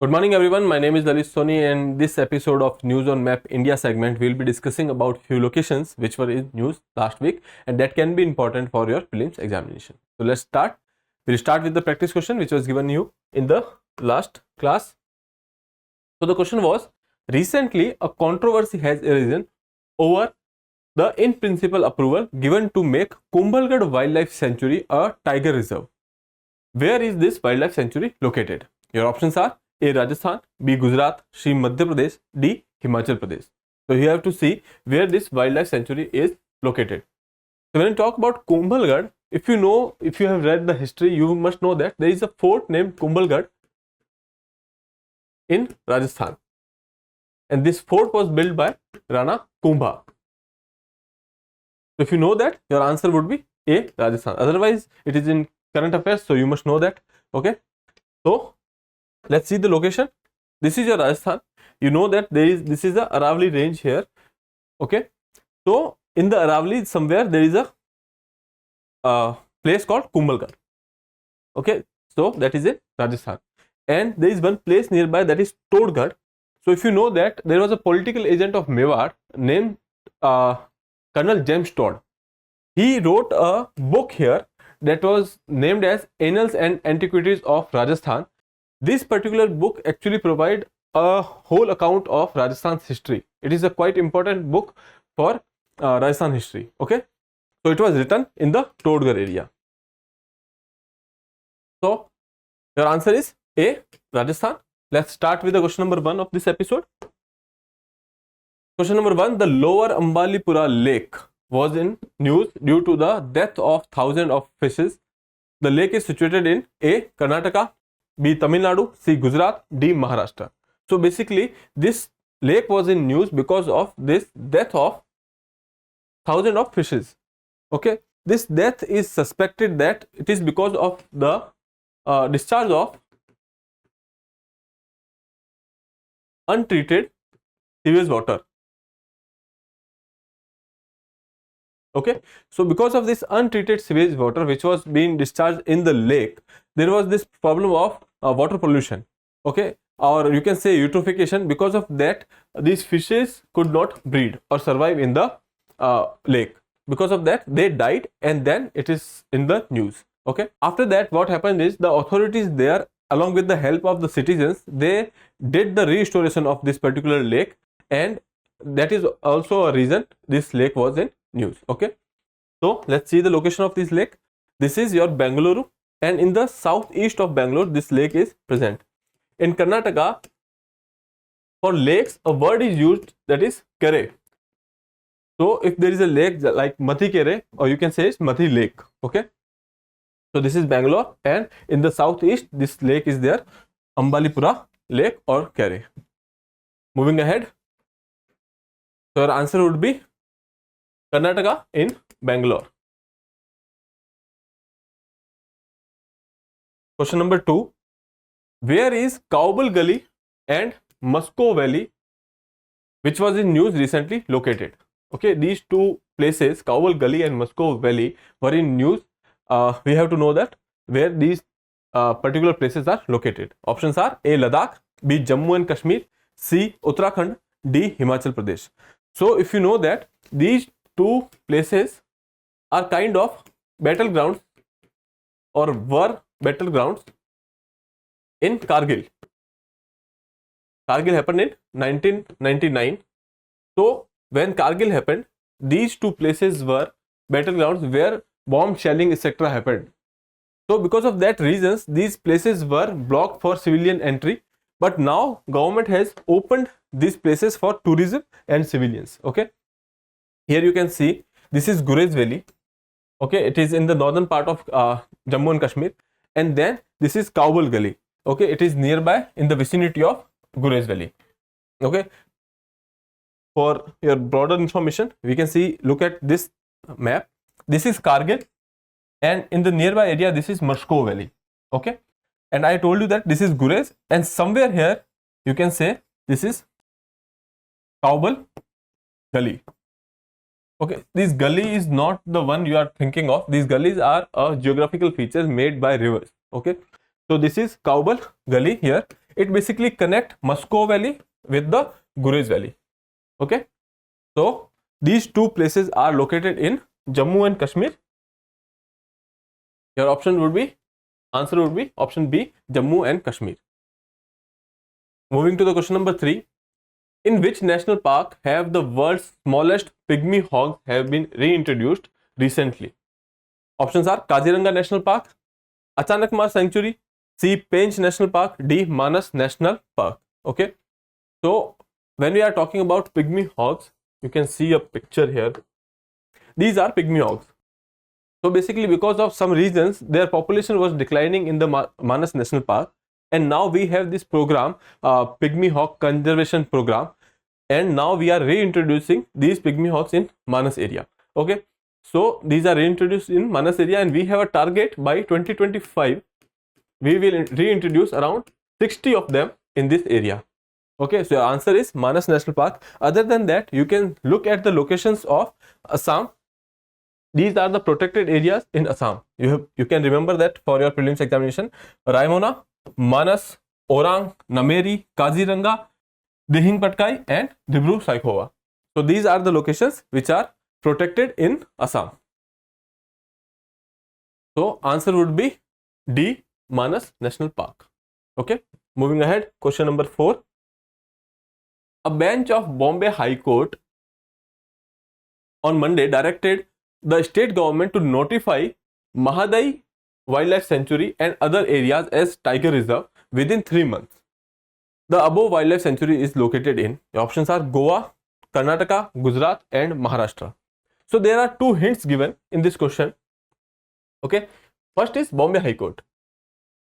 Good morning everyone, my name is Lalit Soni and this episode of News on Map India segment we will be discussing about few locations which were in news last week and that can be important for your prelims examination. So let's start. We'll start with the practice question which was given you in the last class. So the question was, recently a controversy has arisen over the in principle approval given to make Kumbhalgarh Wildlife Sanctuary a tiger reserve. Where is this wildlife sanctuary located? Your options are A. Rajasthan, B. Gujarat, C. Madhya Pradesh, D. Himachal Pradesh. So you have to see where this wildlife sanctuary is located. So when you talk about Kumbhalgarh, if you have read the history, you must know that there is a fort named Kumbhalgarh in Rajasthan, and this fort was built by Rana Kumbha. So if you know that, your answer would be A. Rajasthan. Otherwise, it is in current affairs, so you must know that. Okay. So let's see the location. This is your Rajasthan. You know that this is the Aravalli range here. Okay. So in the Aravalli somewhere there is a place called Kumbhalgarh. Okay. So that is in Rajasthan. And there is one place nearby, that is Todgarh. So if you know that there was a political agent of Mewar named Colonel James Todd. He wrote a book here that was named as Annals and Antiquities of Rajasthan. This particular book actually provides a whole account of Rajasthan's history. It is a quite important book for Rajasthan history. Okay, so it was written in the Todgarh area. So your answer is A. Rajasthan. Let's start with the question number 1 of this episode. Question number 1: the lower Ambalipura lake was in news due to the death of thousands of fishes. The lake is situated in A. Karnataka, B. Tamil Nadu, C. Gujarat, D. Maharashtra. So basically this lake was in news because of this death of thousands of fishes. Okay, this death is suspected that it is because of the discharge of untreated sewage water. Okay, so because of this untreated sewage water which was being discharged in the lake, there was this problem of water pollution. Okay, or you can say eutrophication. Because of that, these fishes could not breed or survive in the lake. Because of that, they died, and then it is in the news. Okay, after that, what happened is the authorities there, along with the help of the citizens, they did the restoration of this particular lake, and that is also a reason this lake was in news. Okay, so let's see the location of this lake. This is your Bengaluru, and in the southeast of Bangalore this lake is present. In Karnataka, for lakes a word is used, that is kare. So if there is a lake like Mathi Kere, or you can say it's Mathi Lake. Okay, so this is Bangalore, and in the southeast this lake is there, Ambalipura Lake or Kere. Moving ahead, so your answer would be Karnataka in Bangalore. Question number 2: where is Cowbell Gully and Musco Valley, which was in news recently, located? Okay, these two places, Cowbell Gully and Musco Valley, were in news. We have to know that where these particular places are located. Options are A. Ladakh, B. Jammu and Kashmir, C. Uttarakhand, D. Himachal Pradesh. So if you know that these two places are kind of battlegrounds or were battlegrounds in Kargil. Kargil happened in 1999. So when Kargil happened, these two places were battlegrounds where bomb shelling etc. happened. So because of that reasons, these places were blocked for civilian entry, but now government has opened these places for tourism and civilians. Okay, here you can see this is Gurez Valley. Okay, it is in the northern part of Jammu and Kashmir, and then this is Cowbell Gully. Okay, it is nearby in the vicinity of Gurez Valley. Okay, for your broader information, we can see, look at this map. This is Kargil, and in the nearby area this is Musco Valley. Okay, and I told you that this is Gurez, and somewhere here you can say this is Cowbell Gully. Okay, this gully is not the one you are thinking of. These gullies are geographical features made by rivers. Okay, so this is Cowbell Gully here. it basically connect Musco Valley with the Gurez Valley. Okay, so these two places are located in Jammu and Kashmir. Your option would be, answer would be option B, Jammu and Kashmir. Moving to the question number 3. In which national park have the world's smallest pygmy hogs have been reintroduced recently? Options are Kaziranga National Park, Achanakmar Sanctuary, C. Pench National Park, D. Manas National Park. Okay, so when we are talking about pygmy hogs, you can see a picture here. These are pygmy hogs. So basically, because of some reasons, their population was declining in the Manas National Park, and now we have this program, Pygmy Hog Conservation Program, and now we are reintroducing these pygmy hogs in Manas area. Okay, so these are reintroduced in Manas area, and we have a target by 2025. We will reintroduce around 60 of them in this area. Okay, so your answer is Manas National Park. Other than that, you can look at the locations of Assam. These are the protected areas in Assam. You can remember that for your prelims examination. Raimona, Manas, Orang, Nameri, Kaziranga, Dihing Patkai and Dibru Saikhowa. So these are the locations which are protected in Assam. So answer would be D, Manas National Park. Okay, moving ahead, question number 4. A bench of Bombay High Court on Monday directed the state government to notify Mahadai Wildlife Sanctuary and other areas as Tiger Reserve within 3 months. The above wildlife sanctuary is located in, the options are Goa, Karnataka, Gujarat and Maharashtra. So there are 2 hints given in this question. Okay, first is Bombay High Court.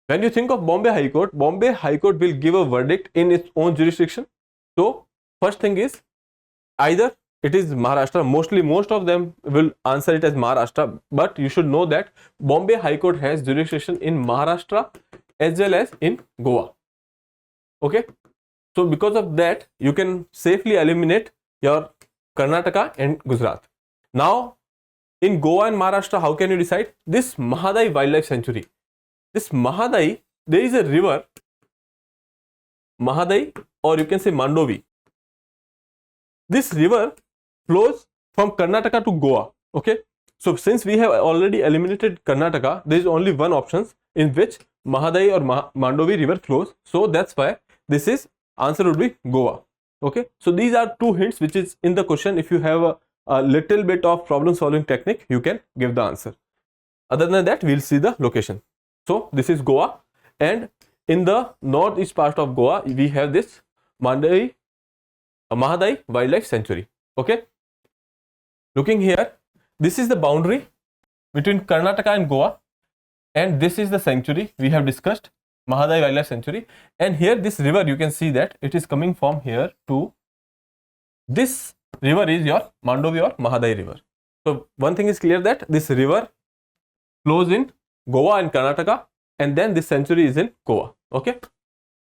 When you think of Bombay High Court will give a verdict in its own jurisdiction. So first thing is either it is Maharashtra. Most of them will answer it as Maharashtra, but you should know that Bombay High Court has jurisdiction in Maharashtra as well as in Goa. Okay, so because of that, you can safely eliminate your Karnataka and Gujarat. Now, in Goa and Maharashtra, how can you decide? This Mahadai Wildlife Sanctuary. This Mahadai, there is a river, Mahadai, or you can say Mandovi. This river flows from Karnataka to Goa. Okay, so since we have already eliminated Karnataka, there is only one option in which Mahadai or Mandovi river flows. So that's why this is answer would be Goa. Okay, so these are 2 hints which is in the question. If you have a little bit of problem solving technique, you can give the answer. Other than that, we'll see the location. So this is Goa, and in the northeast part of Goa, we have this Mahadai Wildlife Sanctuary. Okay, looking here, this is the boundary between Karnataka and Goa, and this is the sanctuary we have discussed, Mahadai Wildlife Sanctuary. And here this river, you can see that it is coming from here to this river is your Mandovi or Mahadai river. So one thing is clear that this river flows in Goa and Karnataka, and then this sanctuary is in Goa. Okay,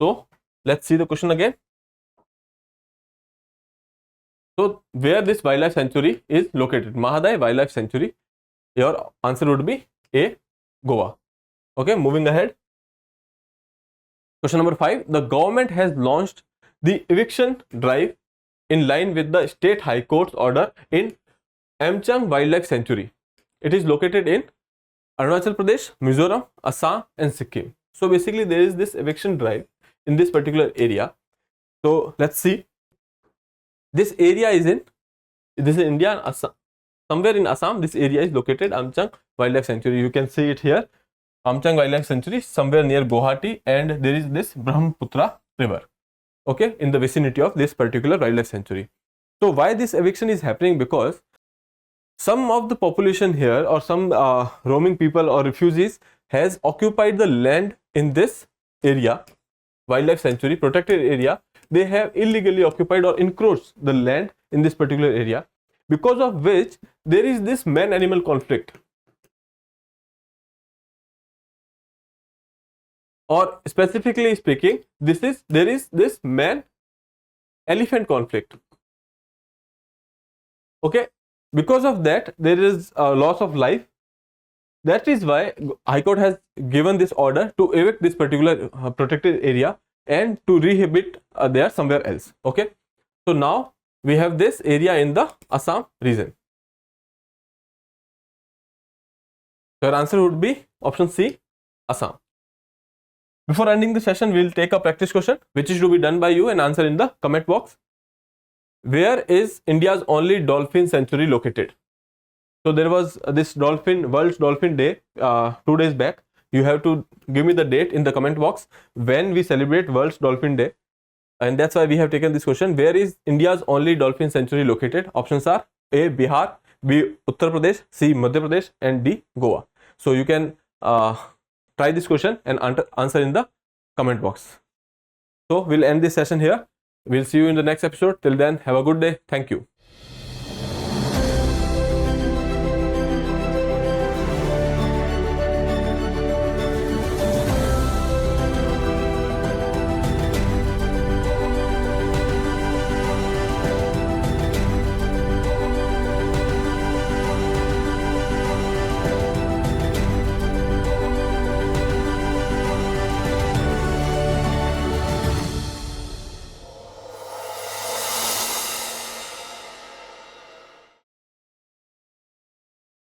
so let's see the question again. So where this wildlife sanctuary is located, Mahadai Wildlife Sanctuary, your answer would be A, Goa. Okay, moving ahead. Question number 5. The government has launched the eviction drive in line with the State High Court's order in Amchang Wildlife Sanctuary. It is located in Arunachal Pradesh, Mizoram, Assam and Sikkim. So basically there is this eviction drive in this particular area. So let's see. This area is in India and Assam. Somewhere in Assam, this area is located, Amchang Wildlife Sanctuary. You can see it here, Amchang Wildlife Sanctuary, somewhere near Guwahati, and there is this Brahmaputra river. Okay, in the vicinity of this particular wildlife sanctuary. So why this eviction is happening? Because some of the population here, or some roaming people or refugees, has occupied the land in this area, wildlife sanctuary, protected area. They have illegally occupied or encroached the land in this particular area, because of which there is this man-animal conflict, or specifically speaking, there is this man-elephant conflict. Okay, because of that there is a loss of life. That is why High Court has given this order to evict this particular protected area and to rehabilitate there somewhere else. Okay, so now we have this area in the Assam region. Your answer would be option C, Assam. Before ending the session, we will take a practice question which is to be done by you and answer in the comment box. Where is India's only dolphin sanctuary located? So there was this World Dolphin Day 2 days back. You have to give me the date in the comment box when we celebrate World Dolphin Day, and that's why we have taken this question. Where is India's only dolphin sanctuary located? Options are A, Bihar, B, Uttar Pradesh, C, Madhya Pradesh, and D, Goa. So you can try this question and answer in the comment box. So we'll end this session here. We'll see you in the next episode. Till then, have a good day. Thank you.